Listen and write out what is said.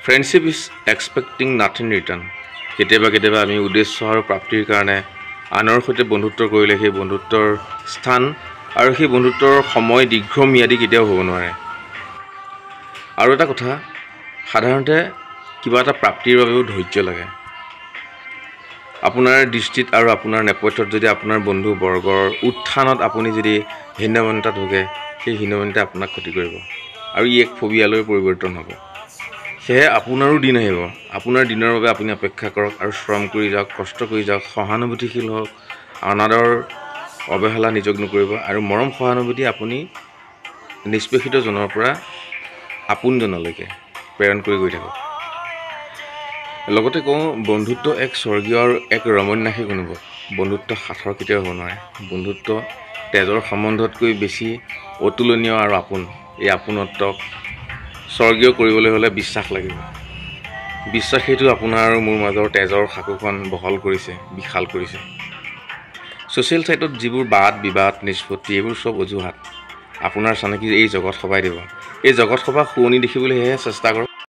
Friendship is expecting nothing return. কেতিয়াবা আমি উদ্দেশ্য আৰু প্ৰাপ্তিৰ কাৰণে আনৰ সৈতে বন্ধুত্ব কৰিলে সেই বন্ধুত্বৰ স্থান আৰু সেই বন্ধুত্বৰ সময় দীৰ্ঘম্যাদী কেতিয়াও হ'ব নোৱাৰে। আৰু এটা কথা, সাধাৰণতে কিবা এটা প্ৰাপ্তিৰ বাবেও ধৈৰ্য লাগে। আপোনাৰ দৃষ্টিত আৰু আপোনাৰ নেপথ্যত যদি আপোনাৰ বন্ধু বৰ্গৰ উত্থানত আপুনি যদি হীনমন্যতাত ভোগে, সেই হীনমন্যতাই আপোনাক ক্ষতি কৰিব আৰু ই এক ফবিয়ালৈ পৰিৱৰ্তন হ'ব। সেয়ে আপোনাৰো দিন আহিব। আপোনাৰ দিনৰ বাবে আপুনি অপেক্ষা কৰক আৰু শ্ৰম কৰি যাওক, কষ্ট কৰি যাওক, সহানুভূতিশীল হওক, অনাদৰ অৱহেলা নিজক নকৰিব আৰু মৰম সহানুভূতি আপুনি নিষ্পেষিতজনৰ পৰা আপোনজনলৈকে প্ৰেৰণ কৰি গৈ থাকক। লগতে কওঁ, বন্ধুত্ব এক স্বৰ্গীয় আৰু এক ৰমন্যাসিক অনুভৱ। বন্ধুত্ব স্বাৰ্থৰ কেতিয়াও হ'ব নোৱাৰে। বন্ধুত্ব তেজৰ সম্বন্ধতকৈ বেছি অতুলনীয় আৰু আপোন। এই আপোনত্বক স্বৰ্গীয় কৰিবলৈ হ'লে বিশ্বাস লাগিব। বিশ্বাসেইটো আপোনাৰ আৰু মোৰ মাজৰ তেজৰ সাঁকোখন বহল কৰিছে, বিশাল কৰিছে। ছ'চিয়েল ছাইটত যিবোৰ বাদ বিবাদ নিষ্পত্তি, এইবোৰ চব অজুহাত। আপোনাৰ চানেকি এই জগত সপাই দিব। এই জগত সপা শুৱনি দেখিবলৈহে চেষ্টা কৰক।